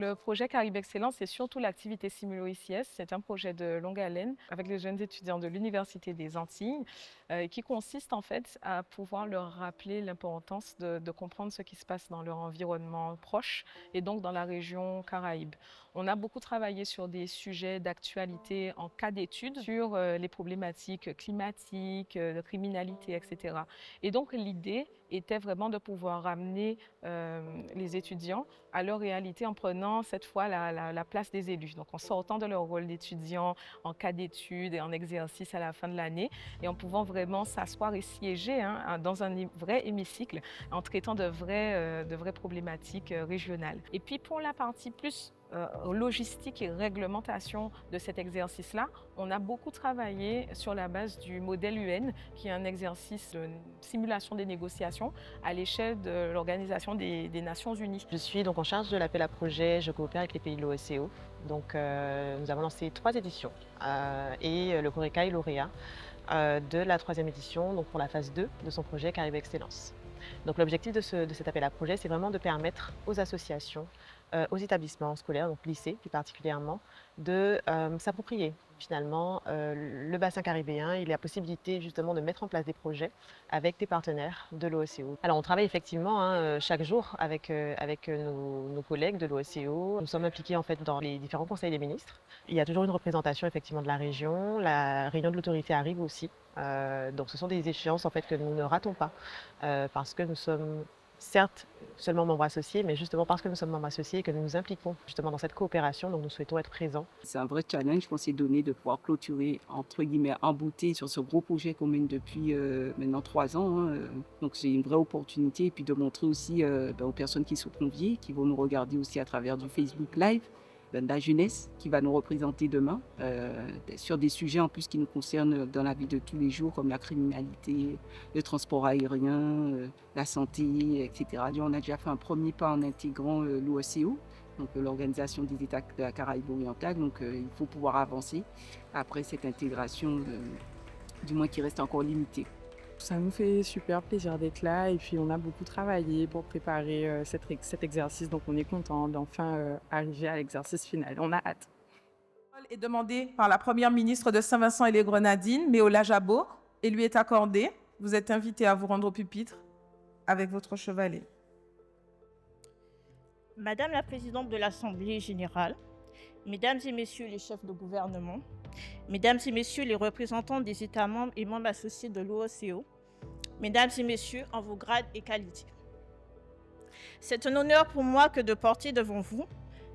Le projet Caraïbes Excellence, c'est surtout l'activité Simulo-ICS. C'est un projet de longue haleine avec les jeunes étudiants de l'Université des Antilles qui consiste en fait à pouvoir leur rappeler l'importance de comprendre ce qui se passe dans leur environnement proche et donc dans la région Caraïbes. On a beaucoup travaillé sur des sujets d'actualité en cas d'étude sur les problématiques climatiques, de criminalité, etc. Et donc l'idée était vraiment de pouvoir ramener les étudiants à leur réalité en prenant cette fois la place des élus. Donc en sortant de leur rôle d'étudiant en cas d'études et en exercice à la fin de l'année et en pouvant vraiment s'asseoir et siéger dans un vrai hémicycle en traitant de vraies problématiques régionales. Et puis pour la partie plus logistique et réglementation de cet exercice-là, on a beaucoup travaillé sur la base du modèle UN, qui est un exercice de simulation des négociations à l'échelle de l'Organisation des Nations Unies. Je suis donc en charge de l'appel à projet, je coopère avec les pays de l'OSCE. Donc nous avons lancé 3 éditions et le Coreca est lauréat de la 3e édition donc pour la phase 2 de son projet Caraïbes Excellence. Donc l'objectif de cet appel à projet, c'est vraiment de permettre aux associations, aux établissements scolaires, donc lycées plus particulièrement, de s'approprier finalement le bassin caribéen et la possibilité justement de mettre en place des projets avec des partenaires de l'OSCE. Alors on travaille effectivement chaque jour avec nos collègues de l'OSCE. Nous sommes impliqués en fait dans les différents conseils des ministres. Il y a toujours une représentation effectivement de la région. La réunion de l'autorité arrive aussi. Donc ce sont des échéances en fait que nous ne ratons pas parce que nous sommes certes seulement membres associés, mais justement parce que nous sommes membres associés et que nous nous impliquons justement dans cette coopération, donc nous souhaitons être présents. C'est un vrai challenge qu'on s'est donné de pouvoir clôturer entre guillemets en beauté sur ce gros projet qu'on mène depuis maintenant 3 ans. Donc c'est une vraie opportunité et puis de montrer aussi aux personnes qui sont conviées, qui vont nous regarder aussi à travers du Facebook Live, de la jeunesse qui va nous représenter demain sur des sujets en plus qui nous concernent dans la vie de tous les jours comme la criminalité, le transport aérien, la santé, etc. Et on a déjà fait un premier pas en intégrant l'OSCE, donc l'Organisation des États de la Caraïbe orientale. Donc il faut pouvoir avancer après cette intégration, du moins qui reste encore limitée. Ça nous fait super plaisir d'être là et puis on a beaucoup travaillé pour préparer cet exercice, donc on est content d'enfin arriver à l'exercice final. On a hâte. La parole est demandée par la première ministre de Saint-Vincent et les Grenadines, Méola Jabot, et lui est accordée. Vous êtes invité à vous rendre au pupitre avec votre chevalet. Madame la présidente de l'Assemblée générale, mesdames et messieurs les chefs de gouvernement, mesdames et messieurs les représentants des États membres et membres associés de l'OSCE, mesdames et messieurs en vos grades et qualités. C'est un honneur pour moi que de porter devant vous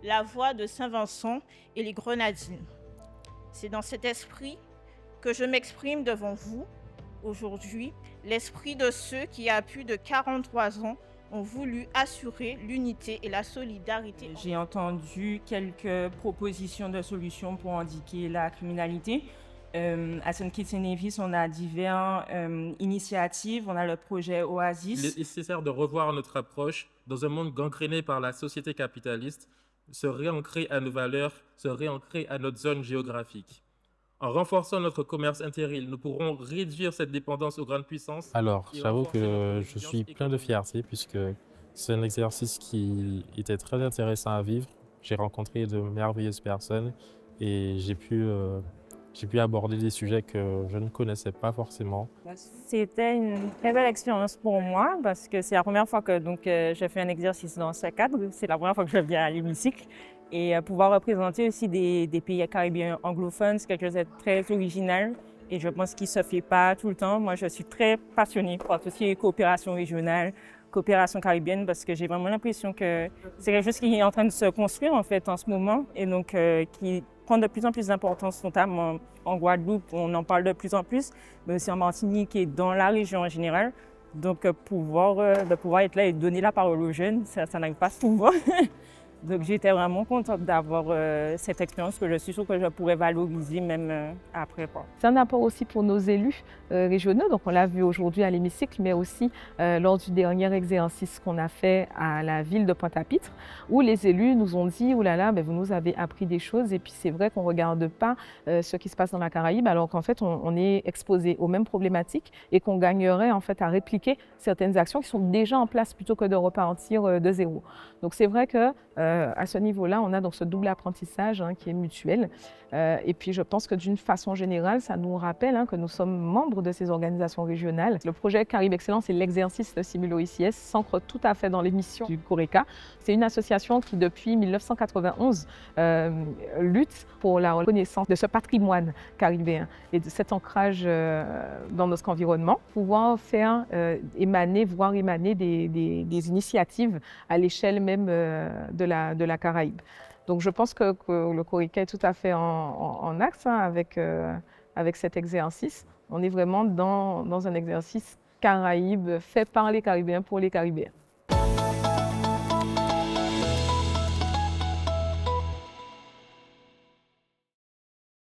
la voix de Saint-Vincent et les Grenadines. C'est dans cet esprit que je m'exprime devant vous aujourd'hui, l'esprit de ceux qui, à plus de 43 ans, ont voulu assurer l'unité et la solidarité. J'ai entendu quelques propositions de solutions pour endiguer la criminalité. À St. Kitts et Nevis, on a diverses initiatives. On a le projet Oasis. Il est nécessaire de revoir notre approche dans un monde gangréné par la société capitaliste, se réancrer à nos valeurs, se réancrer à notre zone géographique. En renforçant notre commerce interîles, nous pourrons réduire cette dépendance aux grandes puissances. Alors, j'avoue que je suis plein de fierté puisque c'est un exercice qui était très intéressant à vivre. J'ai rencontré de merveilleuses personnes et j'ai pu aborder des sujets que je ne connaissais pas forcément. C'était une très belle expérience pour moi parce que c'est la première fois que je fais un exercice dans ce cadre. C'est la première fois que je viens à l'hémicycle. Et pouvoir représenter aussi des pays caribéens anglophones, c'est quelque chose de très original et je pense qu'il ne se fait pas tout le temps. Moi, je suis très passionnée par tout ce qui est coopération régionale, coopération caribéenne parce que j'ai vraiment l'impression que c'est quelque chose qui est en train de se construire en fait en ce moment et donc qui prend de plus en plus d'importance, notamment en Guadeloupe, on en parle de plus en plus, mais aussi en Martinique et dans la région en général. Donc de pouvoir être là et donner la parole aux jeunes, ça n'arrive pas souvent. Donc j'étais vraiment contente d'avoir cette expérience que je suis sûre que je pourrais valoriser même après. C'est un apport aussi pour nos élus régionaux, donc on l'a vu aujourd'hui à l'hémicycle, mais aussi lors du dernier exercice qu'on a fait à la ville de Pointe-à-Pitre, où les élus nous ont dit « Ouh là là, vous nous avez appris des choses et puis c'est vrai qu'on ne regarde pas ce qui se passe dans la Caraïbe, alors qu'en fait on est exposé aux mêmes problématiques et qu'on gagnerait en fait à répliquer certaines actions qui sont déjà en place plutôt que de repartir de zéro. » Donc c'est vrai que À ce niveau-là, on a donc ce double apprentissage qui est mutuel. Et puis, je pense que d'une façon générale, ça nous rappelle que nous sommes membres de ces organisations régionales. Le projet Caraïbes Excellence et l'exercice Simulo ICS s'ancre tout à fait dans les missions du CORECA. C'est une association qui, depuis 1991, lutte pour la reconnaissance de ce patrimoine caribéen et de cet ancrage dans notre environnement, pouvoir faire voir émaner des initiatives à l'échelle même de la Caraïbe. Donc je pense que le CORECA est tout à fait en axe avec cet exercice. On est vraiment dans un exercice Caraïbe fait par les Caribéens pour les Caribéens.